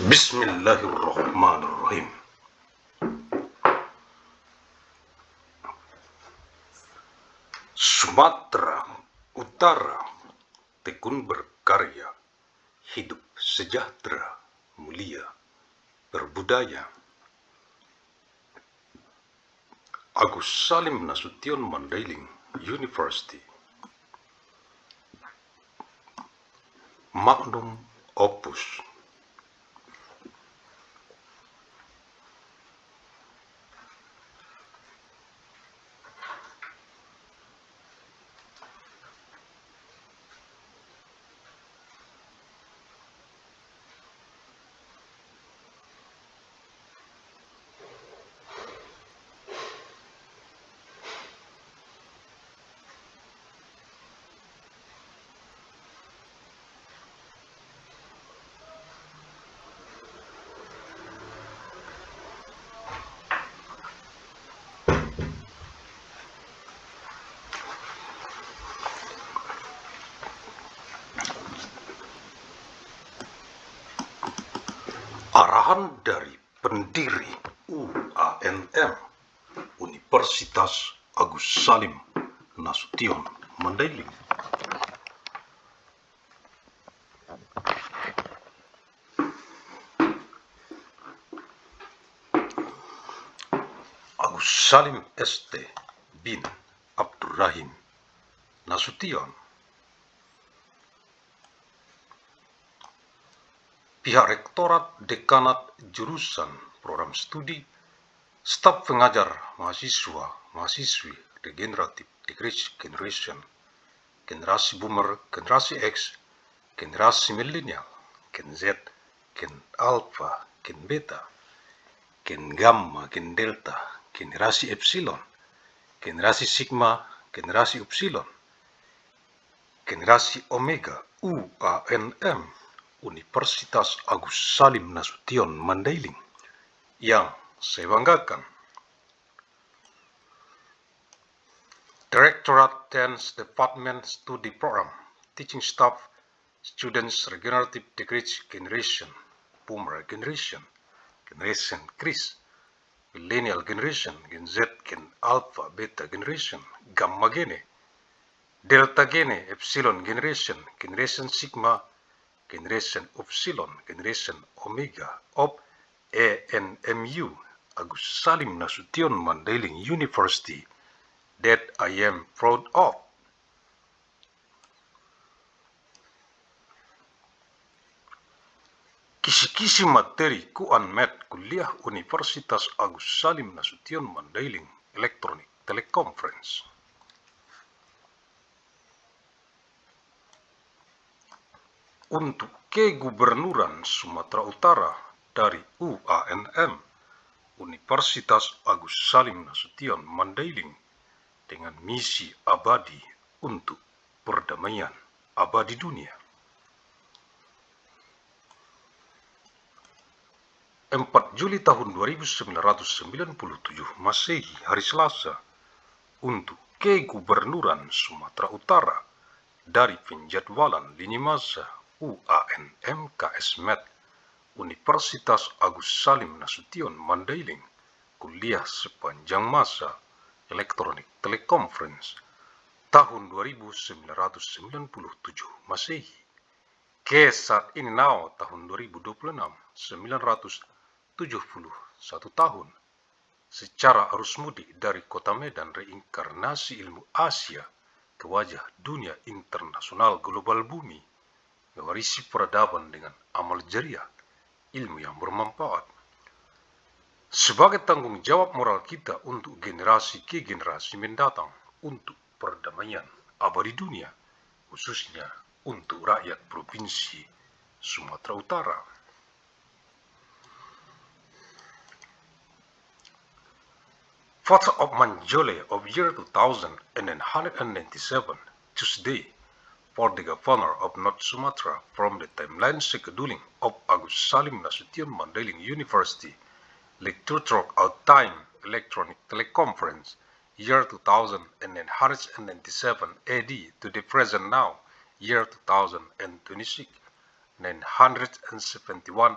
Bismillahirrahmanirrahim. Sumatera Utara tekun berkarya, hidup sejahtera, mulia, berbudaya. Agus Salim Nasution Mandailing University. Magnum Opus. Arahan dari pendiri UANM, Universitas Agus Salim Nasution Mandailing. Agus Salim ST bin Abdurrahim Nasution. Pihak Rektorat Dekanat Jurusan Program Studi, Staf Pengajar Mahasiswa, Mahasiswi Regeneratif Generation, Generasi Boomer, Generasi X, Generasi Milenial, Gen Z, Gen Alpha, Gen Beta, Gen Gamma, Gen Delta, Generasi Epsilon, Generasi Sigma, Generasi Upsilon, Generasi Omega, UANM, Universitas Agus Salim Nasution Mandailing, yang saya banggakan. Directorate Dance Department Studi Program, Teaching Staff, Students Regenerative Generation, Boomer Generation, Generation Chris, Millennial Generation, Gen Z, Gen Alpha, Beta Generation, Gamma Gene, Delta Gene, Epsilon Generation, Generation Sigma, Generation Upsilon, Generation Omega of ANMU, Agus Salim Nasution Mandailing University, that I am proud of. Kisi-kisi materi Kuanmed Kuliah Universitas Agus Salim Nasution Mandailing Electronic Teleconference. Untuk Kegubernuran Sumatera Utara dari UANM, Universitas Agus Salim Nasution Mandailing, dengan misi abadi untuk perdamaian abadi dunia. 4 Juli tahun 2997 Masehi, hari Selasa, untuk Kegubernuran Sumatera Utara dari penjadwalan lini masa UANM KSMed, Universitas Agus Salim Nasution Mandailing, kuliah sepanjang masa Electronic Teleconference tahun 2997 Masehi ke saat ini tahun 2026, 971 tahun, secara arus mudik dari kota Medan reinkarnasi ilmu Asia ke wajah dunia internasional global bumi, mewarisi peradaban dengan amal jariah, ilmu yang bermanfaat. Sebagai tanggung jawab moral kita untuk generasi ke generasi mendatang, untuk perdamaian abadi dunia, khususnya untuk rakyat Provinsi Sumatera Utara. Father of Manjole of year 2197, Tuesday, for the Governor of North Sumatra from the timeline scheduling of Agus Salim Nasution Mandailing University, Lecture Out Time Electronic Teleconference, year 2997 AD to the present now, year 2026, 971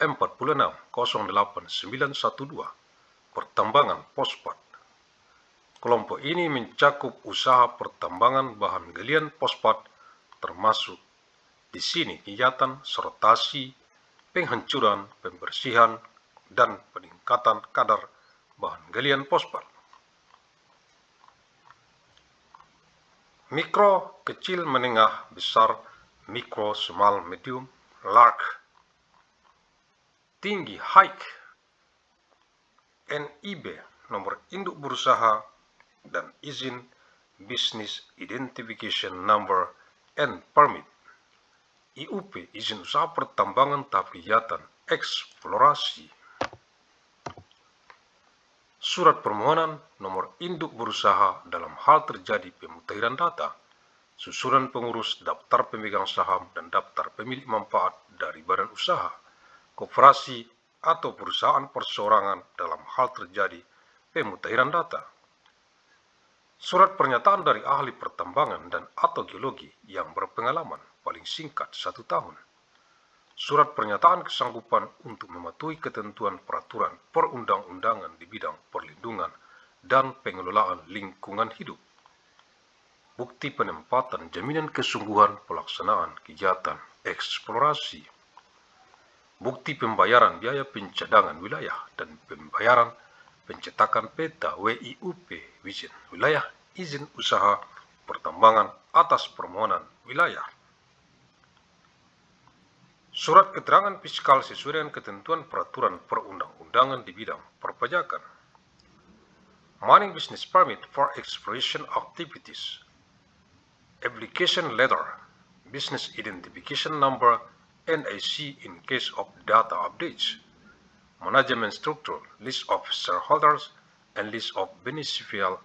460812 pertambangan fosfat. Kelompok ini mencakup usaha pertambangan bahan galian fosfat termasuk di sini kegiatan sortasi, penghancuran, pembersihan, dan peningkatan kadar bahan galian fosfat. Mikro, kecil, menengah, besar, mikro, small, medium, large. Tinggi, high. NIB, nomor induk berusaha dan izin Business Identification Number and Permit. IUP, izin usaha pertambangan tahap kegiatan eksplorasi. Surat permohonan nomor induk berusaha dalam hal terjadi pemutahiran data, susunan pengurus, daftar pemegang saham, dan daftar pemilik manfaat dari badan usaha, koperasi, atau perusahaan perseorangan dalam hal terjadi pemutahiran data. Surat pernyataan dari ahli pertambangan dan atau geologi yang berpengalaman paling singkat 1 tahun. Surat pernyataan kesanggupan untuk mematuhi ketentuan peraturan perundang-undangan di bidang perlindungan dan pengelolaan lingkungan hidup. Bukti penempatan jaminan kesungguhan pelaksanaan kegiatan eksplorasi. bukti pembayaran biaya pencadangan wilayah, dan pembayaran pencetakan peta WIUP izin wilayah, izin usaha pertambangan atas permohonan wilayah. Surat keterangan fiskal sesuai dengan ketentuan peraturan perundang-undangan di bidang perpajakan. Mining business permit for exploration activities. Application letter, business identification number, NIC in case of data updates. Management structure, list of shareholders, and list of beneficial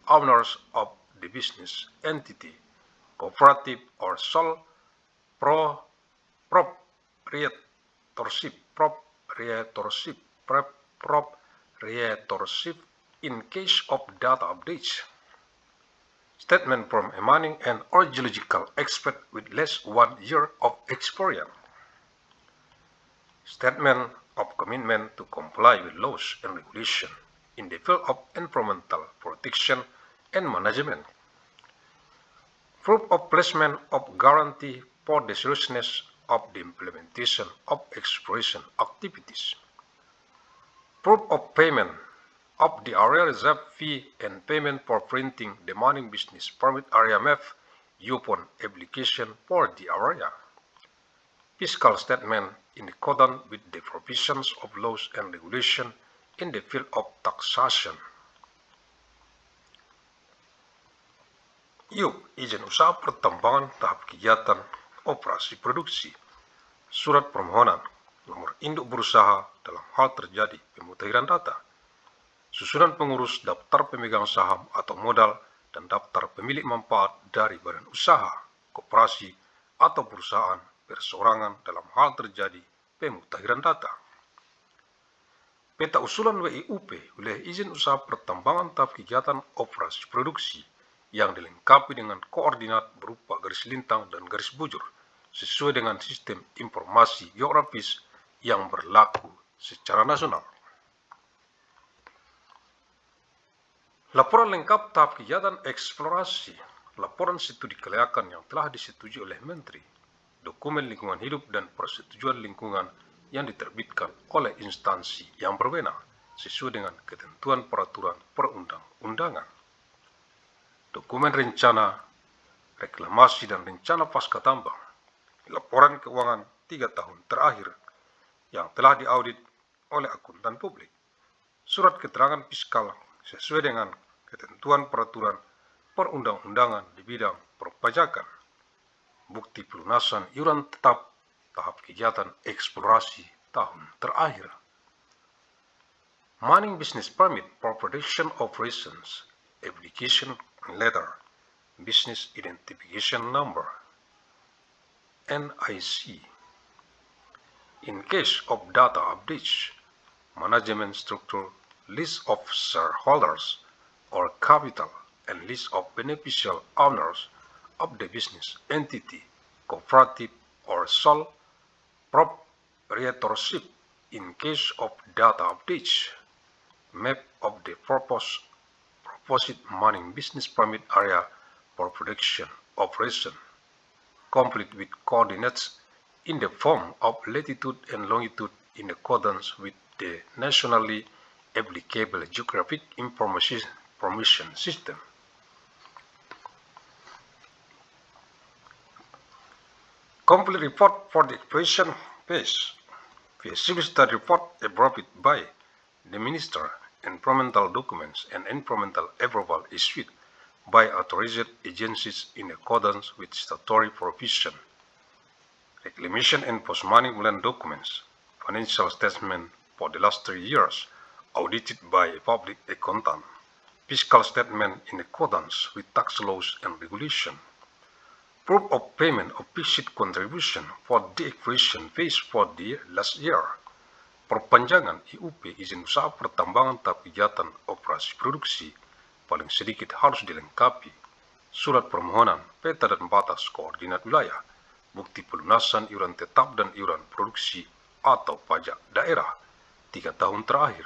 owners of the business entity, cooperative or sole proprietorship in case of data updates. Statement from a mining and geological expert with less 1 year of experience. Statement of commitment to comply with laws and regulations in the field of environmental protection and management. Proof of placement of guarantee for the seriousness of the implementation of exploration activities. Proof of payment of the area reserve fee and payment for printing the mining business permit area map upon application for the area. Fiscal statement in accordance with the provisions of laws and regulations in the field of taxation. Izin usaha pertambangan tahap kegiatan operasi produksi. Surat permohonan nomor induk berusaha dalam hal terjadi pemutahiran data. Susunan pengurus daftar pemegang saham atau modal dan daftar pemilik manfaat dari badan usaha, koperasi, atau perusahaan perseorangan dalam hal terjadi pemutahiran data. Peta usulan WIUP wilayah izin usaha pertambangan tahap kegiatan operasi produksi yang dilengkapi dengan koordinat berupa garis lintang dan garis bujur sesuai dengan sistem informasi geografis yang berlaku secara nasional. Laporan lengkap tahap kegiatan eksplorasi. Laporan studi kelayakan yang telah disetujui oleh Menteri, dokumen lingkungan hidup dan persetujuan lingkungan yang diterbitkan oleh instansi yang berwenang sesuai dengan ketentuan peraturan perundang-undangan. Dokumen rencana reklamasi dan rencana pasca tambang. Laporan keuangan 3 tahun terakhir yang telah diaudit oleh akuntan publik. Surat keterangan fiskal sesuai dengan ketentuan peraturan perundang-undangan di bidang perpajakan. Bukti pelunasan iuran tetap tahap kegiatan eksplorasi tahun terakhir. Mining business permit for production operations, application letter, business identification number, NIC. In case of data updates, management structure, list of shareholders or capital, and list of beneficial owners of the business entity, cooperative or sole proprietorship in case of data updates, map of the proposed mining business permit area for production operation, complete with coordinates in the form of latitude and longitude in accordance with the nationally applicable geographic information system. Complete report for the exploration phase. Feasibility study report approved by the Minister. Environmental documents and environmental approval issued by authorized agencies in accordance with statutory provision. Reclamation and post-mining land documents. Financial statement for the last 3 years audited by a public accountant. Fiscal statement in accordance with tax laws and regulation. Proof of payment of fixed contribution for the exploration phase for the last year. Perpanjangan IUP izin usaha pertambangan tahap kegiatan operasi produksi paling sedikit harus dilengkapi surat permohonan, peta dan batas koordinat wilayah, bukti pelunasan iuran tetap dan iuran produksi atau pajak daerah 3 tahun terakhir,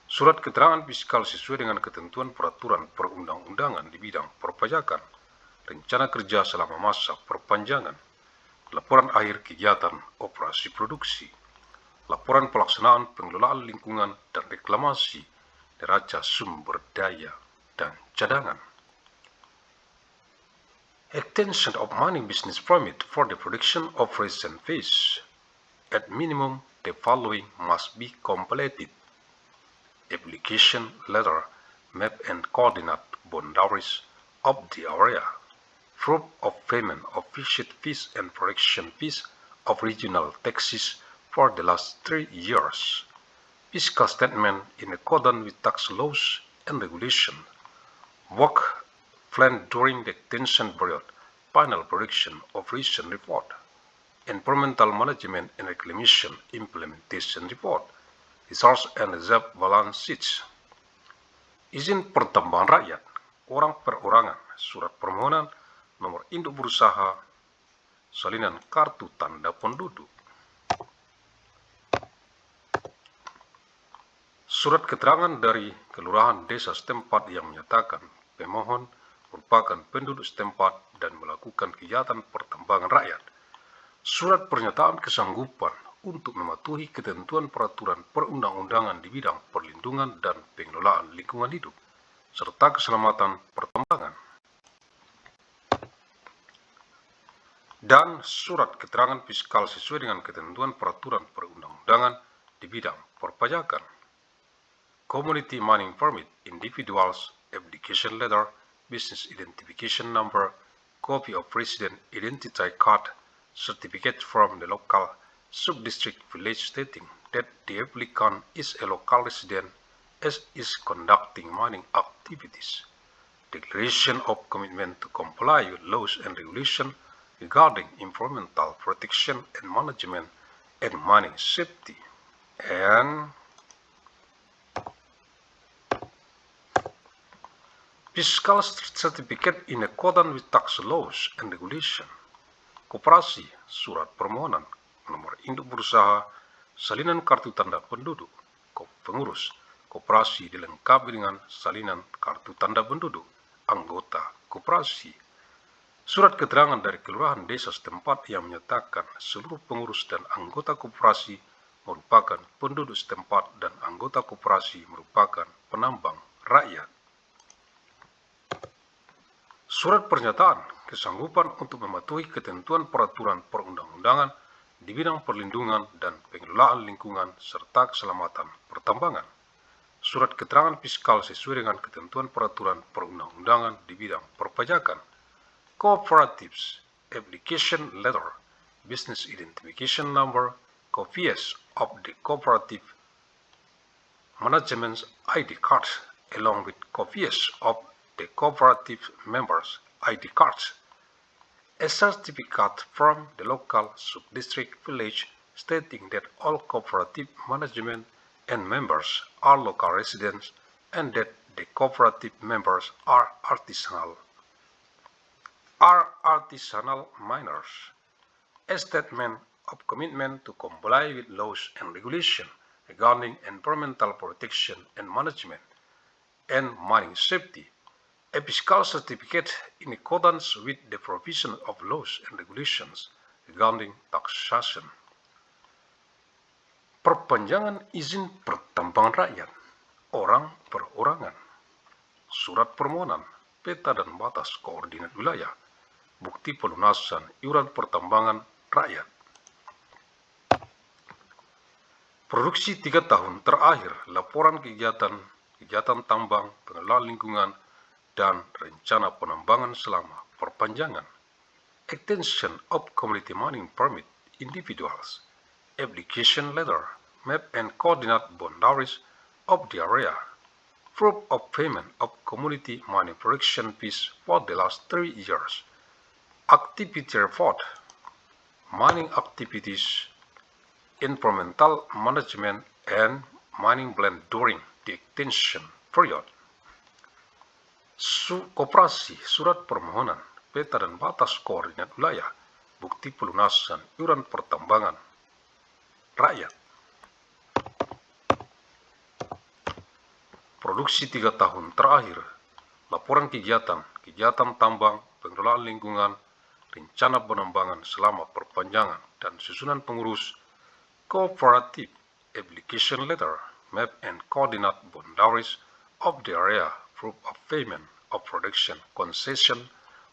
surat keterangan fiskal sesuai dengan ketentuan peraturan perundang-undangan di bidang perpajakan, rencana kerja selama masa perpanjangan, laporan akhir kegiatan operasi produksi, laporan pelaksanaan pengelolaan lingkungan dan reklamasi neraca sumber daya dan cadangan. Extension of mining business permit for the production of recent fish. At minimum, the following must be completed: application letter, map and coordinate boundaries of the area, proof of payment of fished fish and production fish of regional taxes for the last 3 years, fiscal statement in accordance with tax laws and regulations, work planned during the extension period, final production of recent report, environmental management and reclamation implementation report, resource and reserve balance sheets. Izin pertambangan rakyat, orang perorangan, surat permohonan, nomor induk berusaha, salinan kartu tanda penduduk. Surat keterangan dari kelurahan desa setempat yang menyatakan pemohon merupakan penduduk setempat dan melakukan kegiatan pertambangan rakyat. Surat pernyataan kesanggupan untuk mematuhi ketentuan peraturan perundang-undangan di bidang perlindungan dan pengelolaan lingkungan hidup, serta keselamatan pertambangan. Dan surat keterangan fiskal sesuai dengan ketentuan peraturan perundang-undangan di bidang perpajakan. Community mining permit, individuals, application letter, business identification number, copy of resident identity card, certificate from the local sub-district village stating that the applicant is a local resident as is conducting mining activities, declaration of commitment to comply with laws and regulations regarding environmental protection and management and mining safety, and fiscal certificate in accordance with tax laws and regulations. Koperasi, surat permohonan, nomor induk berusaha, salinan kartu tanda penduduk, pengurus, koperasi dilengkapi dengan salinan kartu tanda penduduk, anggota koperasi. Surat keterangan dari kelurahan desa setempat yang menyatakan seluruh pengurus dan anggota koperasi merupakan penduduk setempat dan anggota koperasi merupakan penambang rakyat. Surat pernyataan kesanggupan untuk mematuhi ketentuan peraturan perundang-undangan di bidang perlindungan dan pengelolaan lingkungan serta keselamatan pertambangan. Surat keterangan fiskal sesuai dengan ketentuan peraturan perundang-undangan di bidang perpajakan. Cooperatives, application letter, business identification number, copies of the cooperative management's ID cards, along with copies of the cooperative members' ID cards, a certificate from the local sub-district village stating that all cooperative management and members are local residents and that the cooperative members are artisanal miners, a statement of commitment to comply with laws and regulations regarding environmental protection and management and mining safety, a fiscal certificate in accordance with the provision of laws and regulations regarding taxation. Perpanjangan izin pertambangan rakyat, orang perorangan, surat permohonan, peta dan batas koordinat wilayah, bukti pelunasan iuran pertambangan rakyat. Produksi 3 tahun terakhir, laporan kegiatan tambang, pengelolaan lingkungan, dan rencana penambangan selama perpanjangan. Extension of community mining permit, individuals, application letter, map and coordinate boundaries of the area, proof of payment of community mining production fees for the last 3 years, activity report, mining activities, environmental management and mining plan during the extension period. Koperasi, surat permohonan, peta dan batas koordinat wilayah, bukti pelunasan iuran pertambangan rakyat. Produksi 3 tahun terakhir, laporan kegiatan tambang, pengelolaan lingkungan, rencana pengembangan selama perpanjangan dan susunan pengurus, cooperative application letter, map and coordinate boundaries of the area, proof of payment of production concession,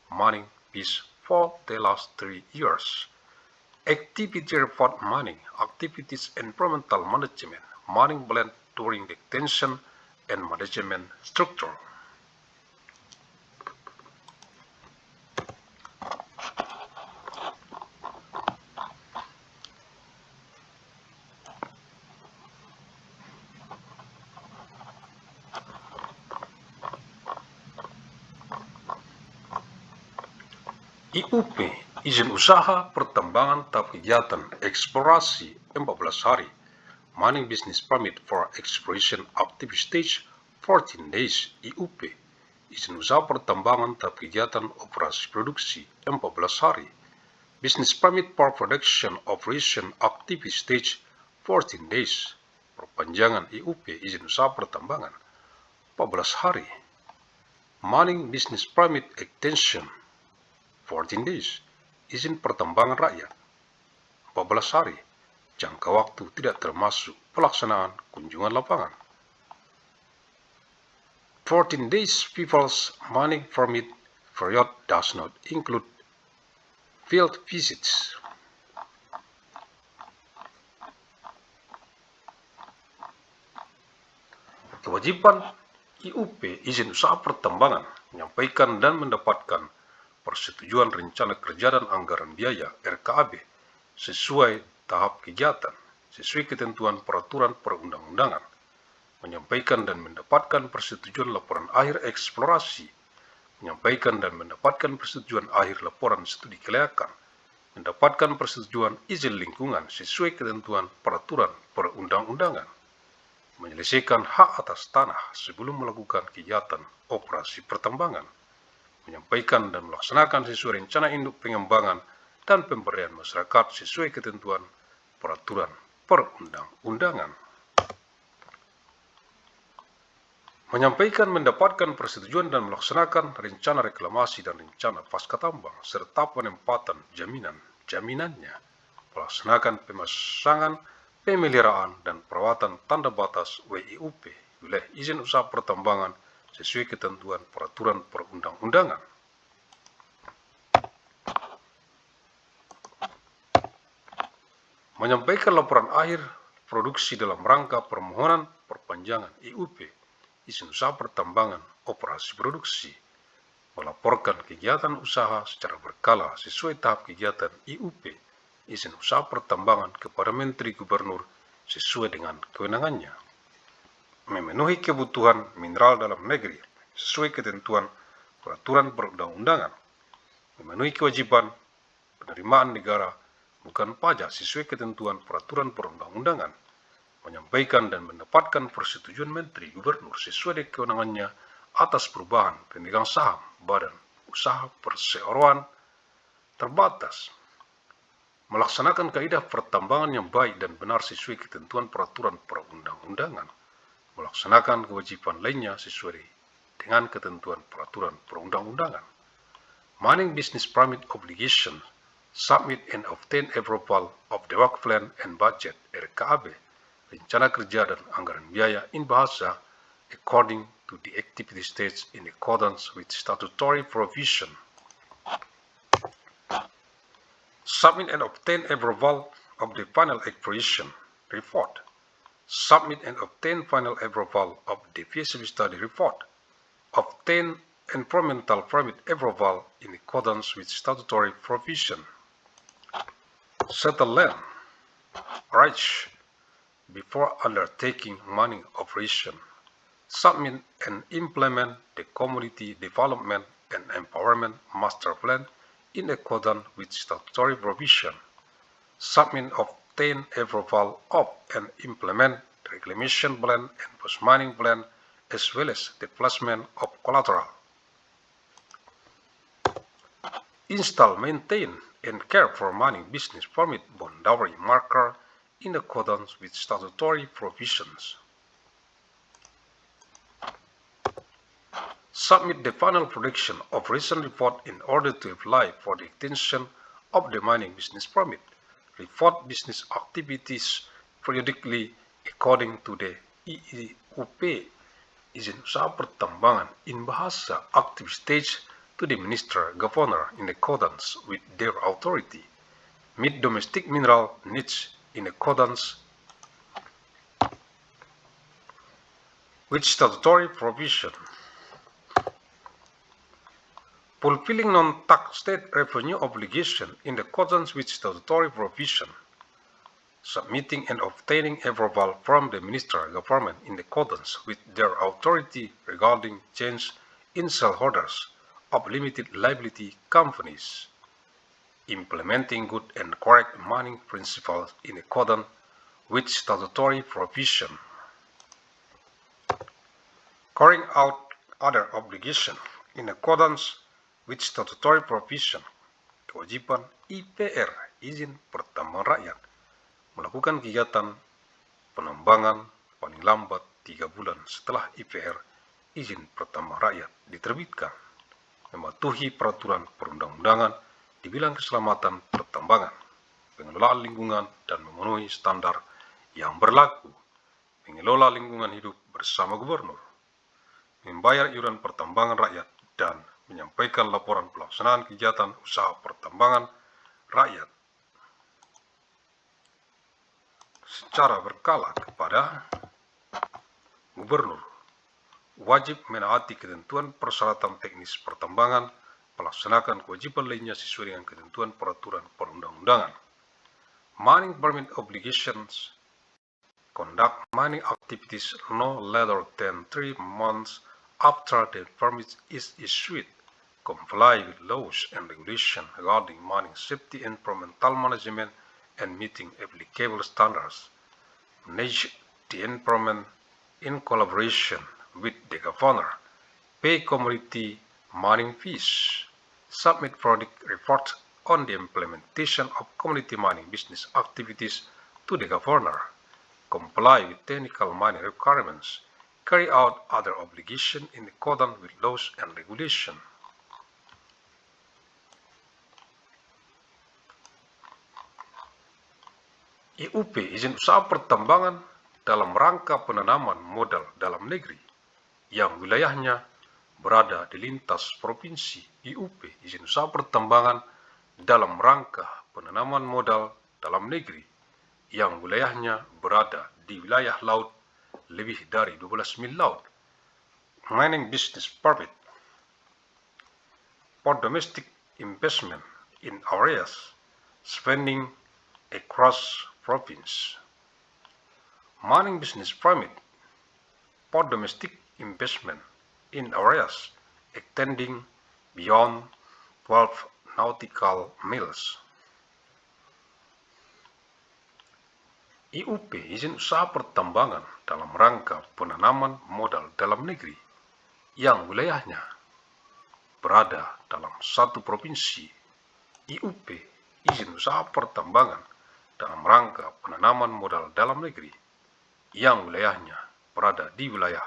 mining fees for the last 3 years. Activity report mining, activities environmental management, mining plan during the extension and management structure. IUP, izin usaha pertambangan tahap kegiatan eksplorasi 14 hari, mining business permit for exploration active stage 14 days. IUP, izin usaha pertambangan tahap kegiatan operasi produksi 14 hari, business permit for production operation active stage 14 days, perpanjangan IUP izin usaha pertambangan 14 hari, mining business permit extension 14 days, izin pertambangan rakyat 14 hari, jangka waktu tidak termasuk pelaksanaan kunjungan lapangan. 14 days people's mining permit period does not include field visits. Kewajiban IUP izin usaha pertambangan menyampaikan dan mendapatkan persetujuan rencana kerja dan anggaran biaya RKAB sesuai tahap kegiatan, sesuai ketentuan peraturan perundang-undangan, menyampaikan dan mendapatkan persetujuan laporan akhir eksplorasi, menyampaikan dan mendapatkan persetujuan akhir laporan studi kelayakan, mendapatkan persetujuan izin lingkungan sesuai ketentuan peraturan perundang-undangan, menyelesaikan hak atas tanah sebelum melakukan kegiatan operasi pertambangan, menyampaikan dan melaksanakan sesuai rencana induk pengembangan dan pemberdayaan masyarakat sesuai ketentuan peraturan perundang-undangan. Menyampaikan mendapatkan persetujuan dan melaksanakan rencana reklamasi dan rencana pasca tambang serta penempatan jaminannya, melaksanakan pemasangan, pemeliharaan dan perawatan tanda batas WIUP wilayah izin usaha pertambangan sesuai ketentuan peraturan perundang-undangan. Menyampaikan laporan akhir produksi dalam rangka permohonan perpanjangan IUP, izin usaha pertambangan, operasi produksi, melaporkan kegiatan usaha secara berkala sesuai tahap kegiatan IUP, izin usaha pertambangan kepada Menteri Gubernur sesuai dengan kewenangannya, memenuhi kebutuhan mineral dalam negeri sesuai ketentuan peraturan perundang-undangan, memenuhi kewajiban penerimaan negara bukan pajak sesuai ketentuan peraturan perundang-undangan, menyampaikan dan mendapatkan persetujuan Menteri Gubernur sesuai dengan kewenangannya atas perubahan pemegang saham badan usaha perseroan terbatas, melaksanakan kaidah pertambangan yang baik dan benar sesuai ketentuan peraturan perundang-undangan, melaksanakan kewajiban lainnya sesuai dengan ketentuan peraturan perundang-undangan. Mining business permit obligation, submit and obtain approval of the work plan and budget RKAB, rencana kerja dan anggaran biaya in bahasa according to the activity stage in accordance with statutory provision. Submit and obtain approval of the final exploration report. Submit and obtain final approval of the feasibility study report. Obtain environmental permit approval in accordance with statutory provision. Settle land rights before undertaking mining operation. Submit and implement the community development and empowerment master plan in accordance with statutory provision. Submit, obtain approval of and implement the reclamation plan and post-mining plan as well as the placement of collateral. Install, maintain, and care for mining business permit boundary marker in accordance with statutory provisions. submit the final prediction of recent report in order to apply for the extension of the mining business permit, report business activities periodically according to the IUP, izin usaha pertambangan in bahasa active stage to the minister governor in accordance with their authority, meet domestic mineral needs in accordance with statutory provision, fulfilling non-tax state revenue obligation in accordance with statutory provision, submitting and obtaining approval from the minister government in accordance with their authority regarding change in shareholders of limited liability companies, implementing good and correct mining principles in accordance with statutory provision, carrying out other obligations in accordance with statutory provision. Kewajiban IPR, izin pertambangan rakyat, melakukan kegiatan penambangan paling lambat 3 bulan setelah IPR, izin pertambangan rakyat, diterbitkan, mematuhi peraturan perundang-undangan di bidang keselamatan pertambangan, pengelolaan lingkungan dan memenuhi standar yang berlaku, mengelola lingkungan hidup bersama gubernur, membayar iuran pertambangan rakyat, dan menyampaikan laporan pelaksanaan kegiatan usaha pertambangan rakyat secara berkala kepada gubernur. Wajib menaati ketentuan persyaratan teknis pertambangan, melaksanakan kewajiban lainnya sesuai dengan ketentuan peraturan perundang-undangan. Mining permit obligations, conduct mining activities no later than 3 months after the permit is issued, comply with laws and regulations regarding mining safety and environmental management and meeting applicable standards, manage the environment in collaboration with the governor, pay community mining fees, submit product reports on the implementation of community mining business activities to the governor, comply with technical mining requirements, carry out other obligations in accordance with laws and regulations. IUP, izin usaha pertambangan dalam rangka penanaman modal dalam negeri yang wilayahnya berada di lintas provinsi. IUP, izin usaha pertambangan dalam rangka penanaman modal dalam negeri yang wilayahnya berada di wilayah laut lebih dari 12 mil laut. Mining business permit for domestic investment in areas spanning across province. Mining business permit for domestic investment in areas extending beyond 12 nautical miles. IUP, izin usaha pertambangan dalam rangka penanaman modal dalam negeri yang wilayahnya berada dalam satu provinsi. IUP, izin usaha pertambangan dalam rangka penanaman modal dalam negeri yang wilayahnya berada di wilayah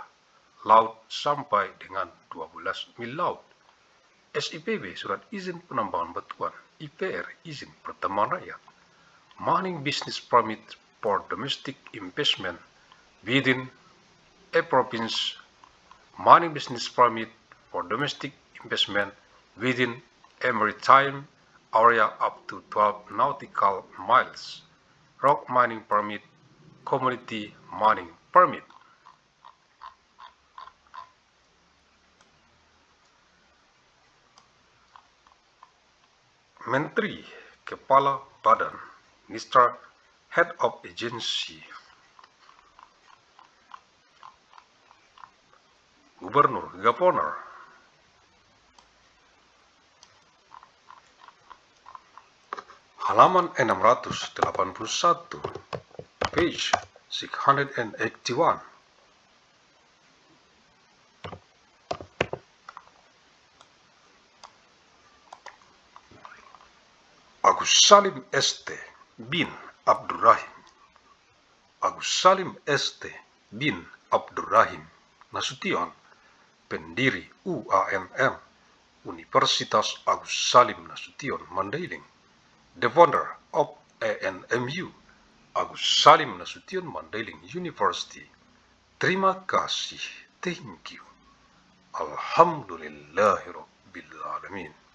laut sampai dengan 12 mil laut. SIPB, surat izin penambangan batuan. IPR, izin pertambangan rakyat. Mining business permit for domestic investment within a province. Mining business permit for domestic investment within a maritime area up to 12 nautical miles. Rock mining permit, community mining permit. Menteri, Kepala Badan, Minister, Head of Agency, Gubernur, Governor, halaman 681, page 681. Agus Salim St. bin Abdurrahim. Agus Salim St. bin Abdurrahim Nasution, pendiri UANM, Universitas Agus Salim Nasution Mandailing, the founder of ANMU, Agus Salim Nasution Mandailing University. Terima kasih, thank you. Alhamdulillahirabbil alamin.